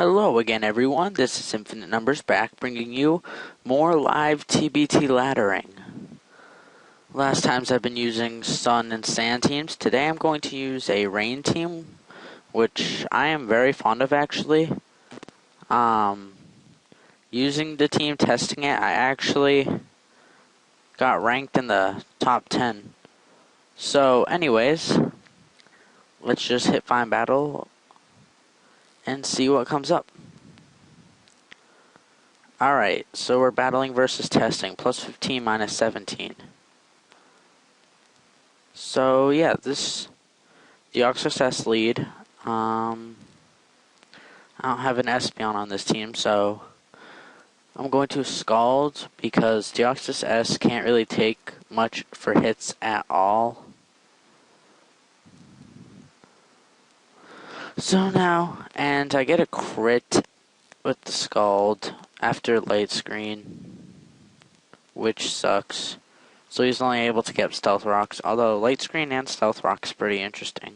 Hello again, everyone. This is Infinite Numbers back, bringing you more live TBT laddering. Last times I've been using sun and sand teams. Today I'm going to use a rain team, which I am very fond of actually. Using the team, testing it, I actually got ranked in the top 10. So anyways, let's just hit find battle and see what comes up. Alright, so we're battling versus testing, plus 15, minus 17. So yeah, the Oxus lead. I don't have an Espeon on this team, so I'm going to Scald because Deoxys S can't really take much for hits at all. So now, and I get a crit with the Scald after Light Screen, which sucks. So he's only able to get Stealth Rocks, although Light Screen and Stealth Rock is pretty interesting.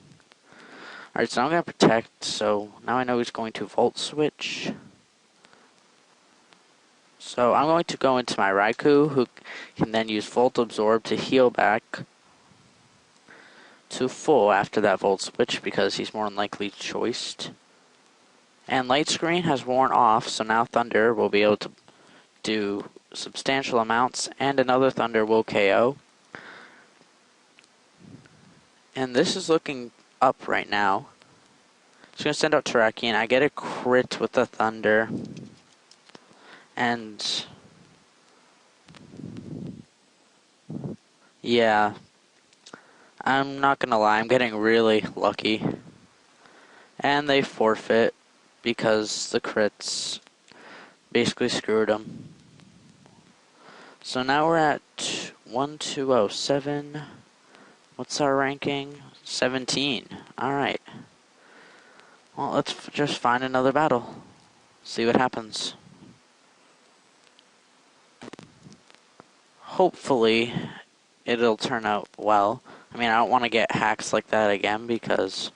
Alright, so I'm going to Protect, so now I know he's going to Volt Switch. So I'm going to go into my Raikou, who can then use Volt Absorb to heal back to full after that Volt Switch, because he's more than likely choiced. And Light Screen has worn off, so now Thunder will be able to do substantial amounts, and another Thunder will KO. And this is looking up right now. Just going to send out Terrakion. I get a crit with the Thunder. And yeah, I'm not going to lie, I'm getting really lucky. And they forfeit because the crits basically screwed them. So now we're at 1207. What's our ranking? 17. Alright. Well, let's just find another battle. See what happens. Hopefully, it'll turn out well. I mean, I don't want to get hacks like that again because,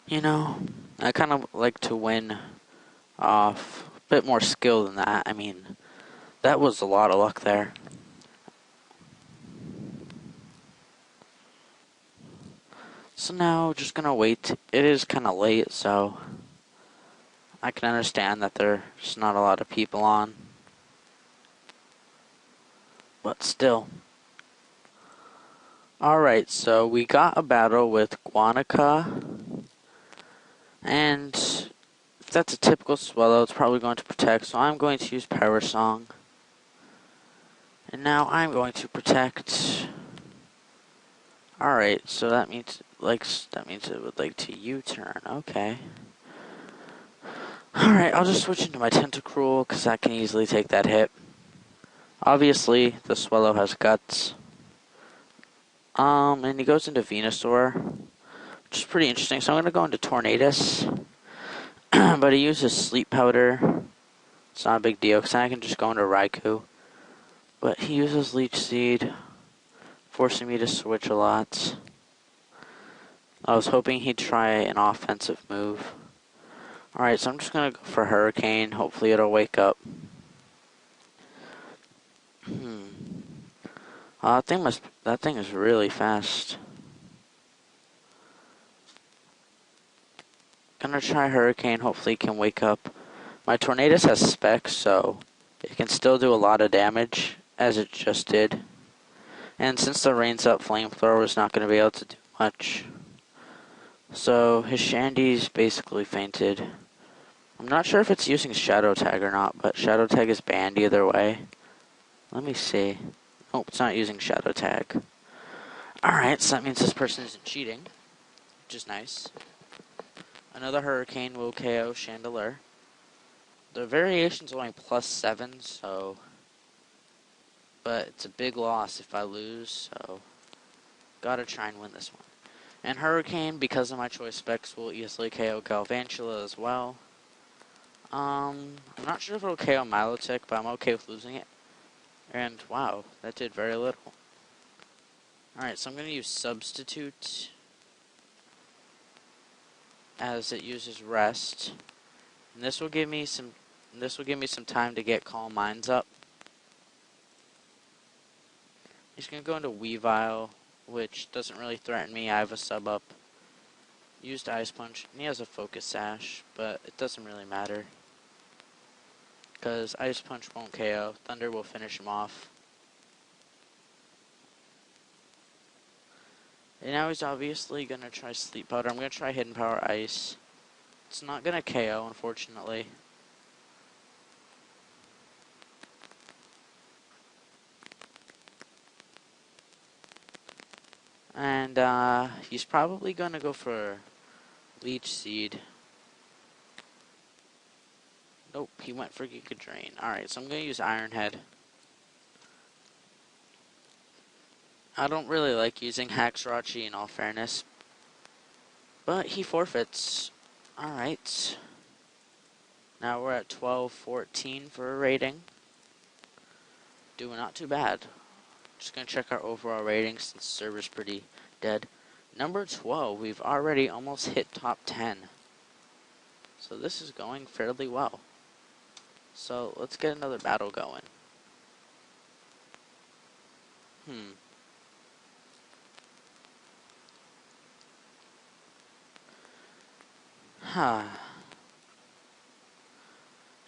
you know, I kind of like to win off a bit more skill than that. I mean, that was a lot of luck there. So now, just gonna wait. It is kind of late, so I can understand that there's not a lot of people on. But still. Alright, so we got a battle with Guanica. And if that's a typical Swallow, it's probably going to Protect, so I'm going to use Power Song. And now I'm going to Protect. Alright, so that means it would like to U-turn. Okay. Alright, I'll just switch into my Tentacruel, because that can easily take that hit. Obviously, the Swallow has Guts. And he goes into Venusaur, which is pretty interesting. So I'm going to go into Tornadus. But he uses Sleep Powder. It's not a big deal, because I can just go into Raikou. But he uses Leech Seed, forcing me to switch a lot. I was hoping he'd try an offensive move. Alright, so I'm just going to go for Hurricane. Hopefully it'll wake up. That thing is really fast. Gonna try Hurricane, hopefully it can wake up. My Tornadus has Specs, so it can still do a lot of damage, as it just did. And since the Rain's Up, Flamethrower is not going to be able to do much. So his Shandy's basically fainted. I'm not sure if it's using Shadow Tag or not, but Shadow Tag is banned either way. Let me see. Oh, it's not using Shadow Tag. Alright, so that means this person isn't cheating, which is nice. Another Hurricane will KO Chandelure. The variation's only +7, so... But it's a big loss if I lose, so... Gotta try and win this one. And Hurricane, because of my choice specs, will easily KO Galvantula as well. I'm not sure if it'll KO Milotic, but I'm okay with losing it. And, wow, that did very little. Alright, so I'm going to use Substitute. as it uses rest. And this will give me some time to get Calm Minds up. He's gonna go into Weavile, which doesn't really threaten me. I have a sub up. Used Ice Punch, and he has a Focus Sash, but it doesn't really matter. Because Ice Punch won't KO. Thunder will finish him off. And now he's obviously going to try Sleep Powder. I'm going to try Hidden Power Ice. It's not going to KO, unfortunately. And he's probably going to go for Leech Seed. Nope, he went for Giga Drain. Alright, so I'm going to use Iron Head. I don't really like using Haxorachie in all fairness. But he forfeits. Alright. Now we're at 12-14 for a rating. Doing not too bad. Just going to check our overall rating since the server's pretty dead. Number 12, we've already almost hit top 10. So this is going fairly well. So let's get another battle going.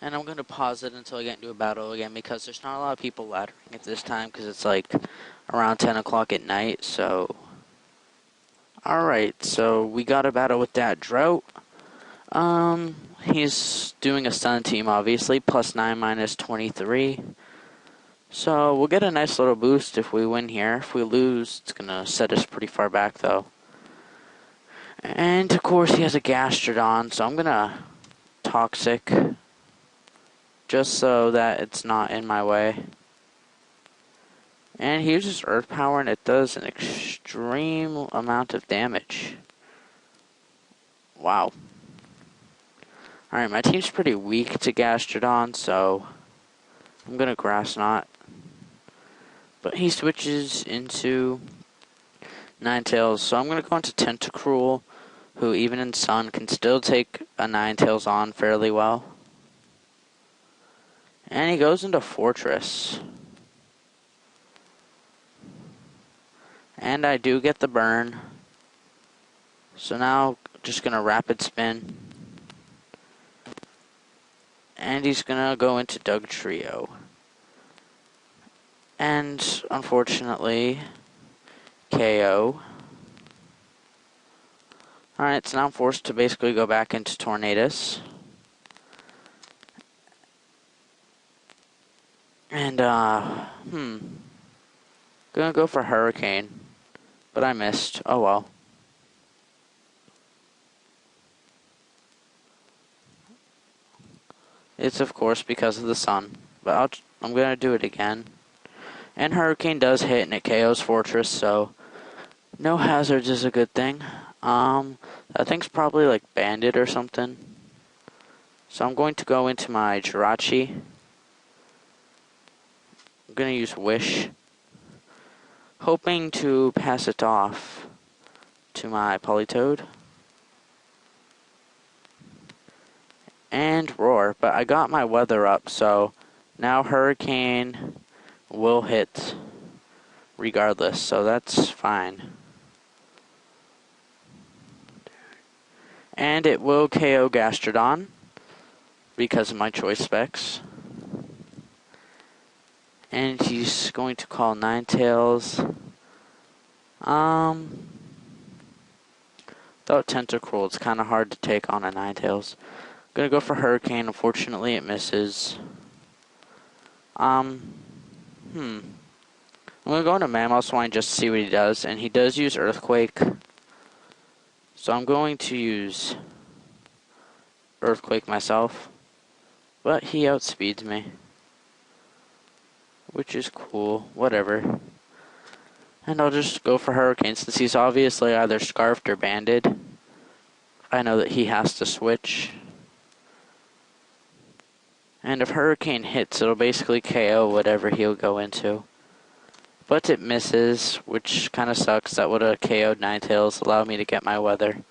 And I'm going to pause it until I get into a battle again because there's not a lot of people laddering at this time because it's like around 10 o'clock at night, so... Alright, so we got a battle with that Drought. He's doing a stun team, obviously, +9, -23. So we'll get a nice little boost if we win here. If we lose, it's going to set us pretty far back, though. And, of course, he has a Gastrodon, so I'm going to Toxic, just so that it's not in my way. And he uses Earth Power, and it does an extreme amount of damage. Wow. Alright, my team's pretty weak to Gastrodon, so I'm going to Grass Knot. But he switches into Ninetales, so I'm going to go into Tentacruel, who even in Sun can still take a Ninetales on fairly well. And he goes into Fortress. And I do get the burn. So now, just going to Rapid Spin. And he's going to go into Dugtrio. And, unfortunately, KO. Alright, so now I'm forced to basically go back into Tornadus. And, gonna go for Hurricane. But I missed. Oh well. It's, of course, because of the sun. But I'm gonna do it again. And Hurricane does hit, and it KOs Fortress, so... No hazards is a good thing. That thing's probably like Bandit or something. So I'm going to go into my Jirachi. I'm going to use Wish. Hoping to pass it off to my Politoed. And Roar. But I got my weather up, so now Hurricane will hit regardless, so that's fine. And it will KO Gastrodon because of my choice specs. And he's going to call Ninetales. Without Tentacruel, it's kind of hard to take on a Ninetales. Gonna go for Hurricane. Unfortunately, it misses. I'm gonna go into Mamoswine just to see what he does, and he does use Earthquake. So I'm going to use Earthquake myself, but he outspeeds me, which is cool, whatever. And I'll just go for Hurricane since he's obviously either Scarfed or Banded. I know that he has to switch. And if Hurricane hits, it'll basically KO whatever he'll go into. But it misses, which kind of sucks. That would have KO'd Ninetales, allowed me to get my weather.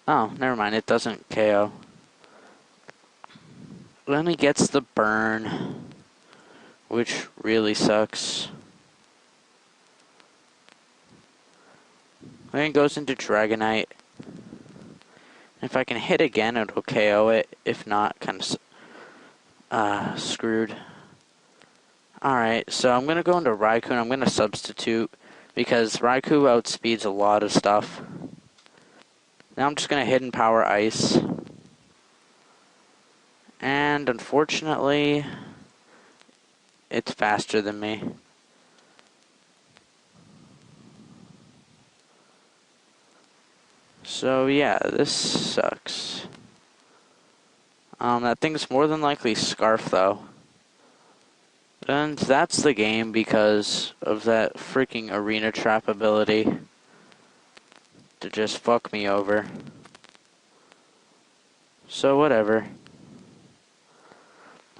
Oh, never mind. It doesn't KO. Then he gets the burn, which really sucks. Then he goes into Dragonite. If I can hit again, it'll KO it. If not, kind of screwed. Alright, so I'm going to go into Raikou, and I'm going to substitute, because Raikou outspeeds a lot of stuff. Now I'm just going to Hidden Power Ice. And unfortunately, it's faster than me. So yeah, this sucks. That thing's more than likely Scarf though. And that's the game because of that freaking Arena Trap ability to just fuck me over. So whatever.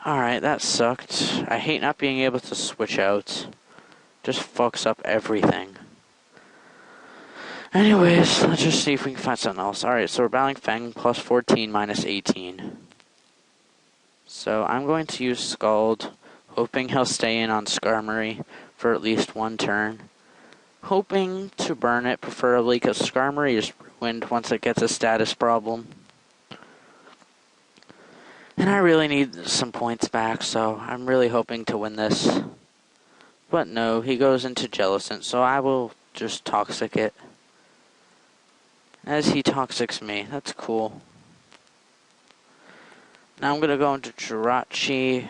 Alright, that sucked. I hate not being able to switch out. Just fucks up everything. Anyways, let's just see if we can find something else. Alright, so we're battling Fang plus 14 minus 18. So I'm going to use Scald, hoping he'll stay in on Skarmory for at least one turn. Hoping to burn it, preferably, because Skarmory is ruined once it gets a status problem. And I really need some points back, so I'm really hoping to win this. But no, he goes into Jellicent, so I will just Toxic it. As he Toxics me. That's cool. Now I'm going to go into Jirachi,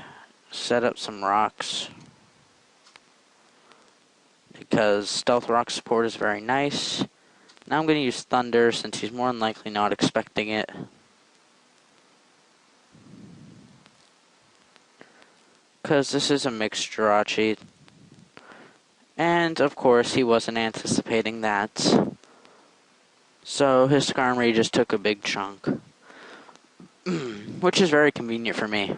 set up some rocks. Because Stealth Rock support is very nice. Now I'm going to use Thunder since he's more than likely not expecting it. Because this is a mixed Jirachi. And of course he wasn't anticipating that. So his Skarmory just took a big chunk. Which is very convenient for me.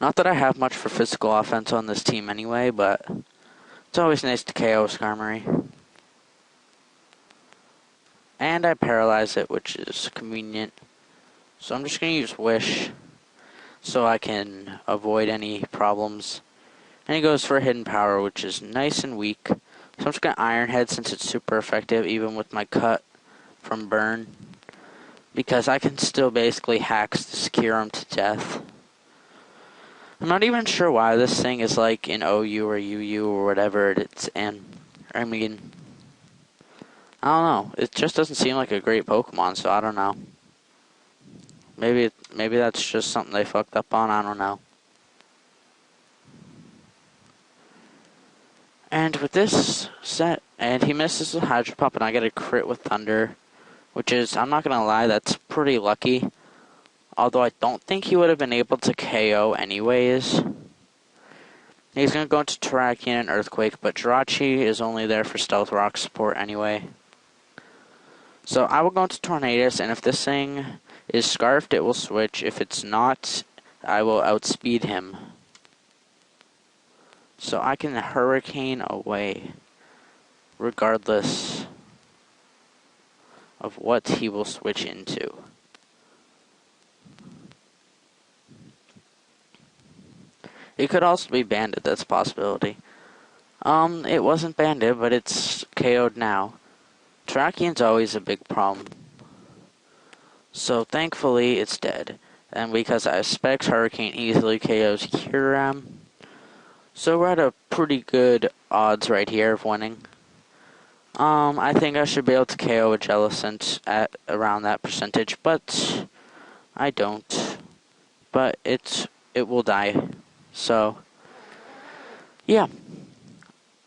Not that I have much for physical offense on this team anyway, but it's always nice to KO Skarmory. And I paralyze it, which is convenient. So I'm just going to use Wish so I can avoid any problems. And he goes for Hidden Power, which is nice and weak. So I'm just going to Iron Head since it's super effective, even with my cut from Burn. Because I can still basically Hax to secure him to death. I'm not even sure why this thing is like in OU or UU or whatever it's in. I mean, I don't know. It just doesn't seem like a great Pokemon, so I don't know. Maybe that's just something they fucked up on, I don't know. And with this set, and he misses the Hydro Pump, and I get a crit with Thunder, which is, I'm not gonna lie, that's pretty lucky. Although I don't think he would have been able to KO anyways. He's gonna go into Terrakion and Earthquake, but Jirachi is only there for Stealth Rock support anyway. So I will go into Tornadus, and if this thing is Scarfed, it will switch. If it's not, I will outspeed him. So I can Hurricane away, regardless of what he will switch into. It could also be Banded, that's a possibility. It wasn't Banded, but it's KO'd now. Terrakion's always a big problem. So thankfully it's dead. And because I Specs, Hurricane easily KOs Kyurem. So we're at a pretty good odds right here of winning. I think I should be able to KO a Jellicent at around that percentage, but I don't. But it will die. So yeah.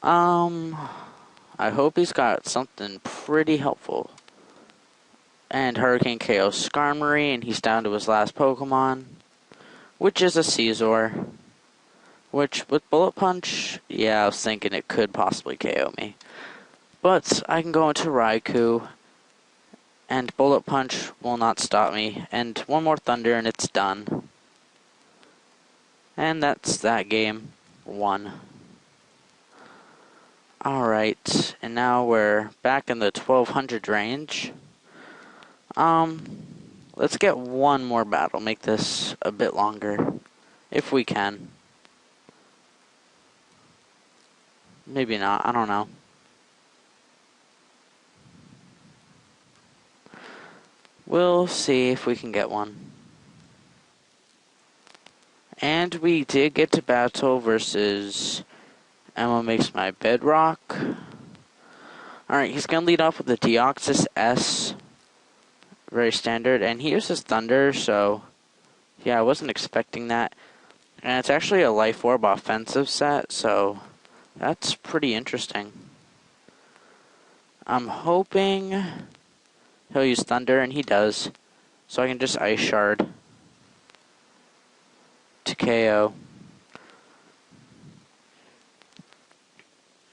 I hope he's got something pretty helpful. And Hurricane KO Skarmory, and he's down to his last Pokemon, which is a Scizor. Which, with Bullet Punch, yeah, I was thinking it could possibly KO me. But I can go into Raikou, and Bullet Punch will not stop me. And one more Thunder, and it's done. And that's that game. Won. Alright, and now we're back in the 1200 range. Let's get one more battle. Make this a bit longer. If we can. Maybe not. I don't know. We'll see if we can get one. And we did get to battle versus Emma Makes My Bedrock. Alright, he's going to lead off with the Deoxys S. Very standard. And he uses Thunder, so yeah, I wasn't expecting that. And it's actually a Life Orb offensive set, so that's pretty interesting. I'm hoping he'll use Thunder, and he does. So I can just Ice Shard to KO.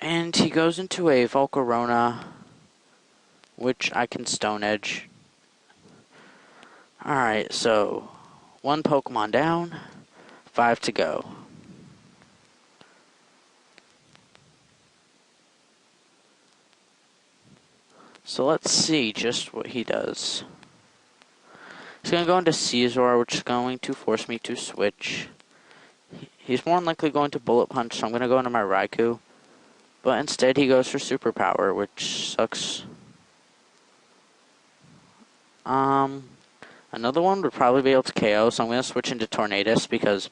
And he goes into a Volcarona, which I can Stone Edge. Alright, so 1 Pokemon down, 5 to go. So let's see just what he does. He's going to go into Caesar, which is going to force me to switch. He's more than likely going to Bullet Punch, so I'm going to go into my Raikou. But instead he goes for Superpower, which sucks. Another one would probably be able to KO, so I'm going to switch into Tornadus because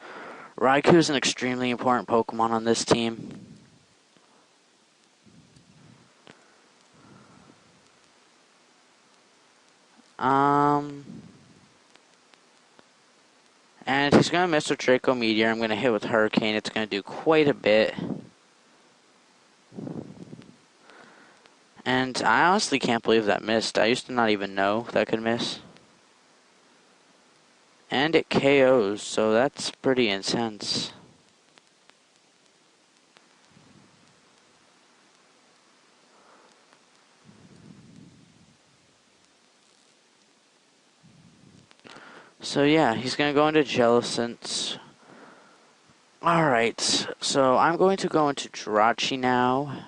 Raikou is an extremely important Pokemon on this team. And he's going to miss with Draco Meteor. I'm going to hit with Hurricane. It's going to do quite a bit. And I honestly can't believe that missed. I used to not even know that could miss. And it KOs, so that's pretty intense. So yeah, he's going to go into Jellicent. Alright, so I'm going to go into Jirachi now.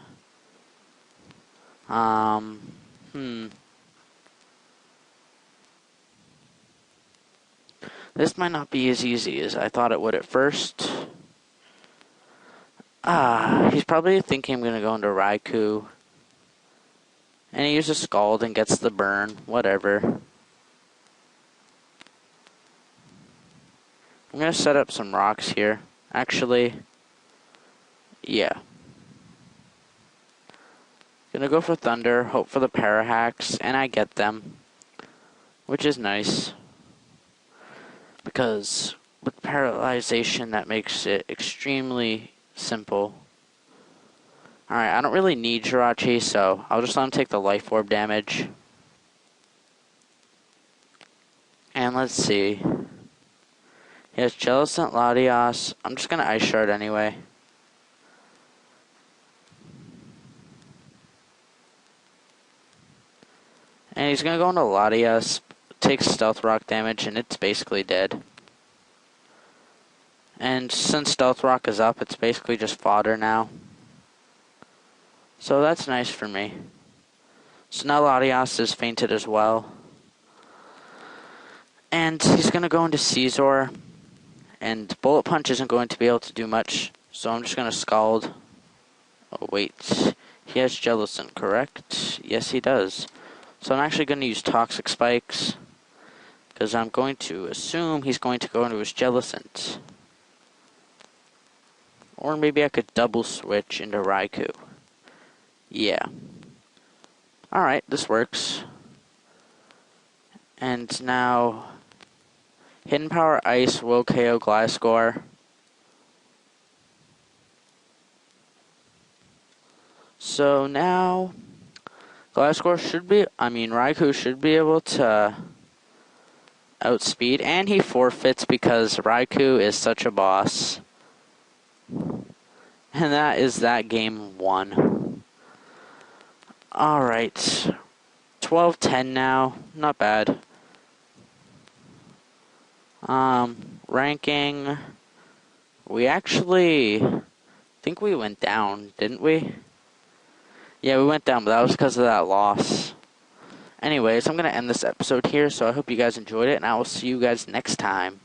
This might not be as easy as I thought it would at first. He's probably thinking I'm going to go into Raikou. And he uses Scald and gets the burn. Whatever. I'm going to set up some rocks here. Actually, yeah. Gonna go for Thunder, hope for the Parahacks, and I get them. Which is nice. Because with Paralyzation, that makes it extremely simple. Alright, I don't really need Jirachi, so I'll just let him take the Life Orb damage. And let's see. He has Jellicent, Latias. I'm just gonna Ice Shard anyway. And he's gonna go into Latias, takes Stealth Rock damage, and it's basically dead. And since Stealth Rock is up, it's basically just fodder now. So that's nice for me. So now Latias is fainted as well. And he's gonna go into Caesar. And Bullet Punch isn't going to be able to do much, so I'm just gonna Scald. Oh wait, he has Jellicent, correct? Yes, he does. So I'm actually going to use Toxic Spikes, because I'm going to assume he's going to go into his Jellicent. Or maybe I could double switch into Raikou. Yeah. Alright, this works. And now, Hidden Power Ice will KO Gliscor. So now, Raikou should be able to outspeed, and he forfeits because Raikou is such a boss. And that is that game 1. Alright, 12-10 now, not bad. Ranking, we actually think we went down, didn't we? Yeah, we went down, but that was because of that loss. Anyways, I'm going to end this episode here, so I hope you guys enjoyed it, and I will see you guys next time.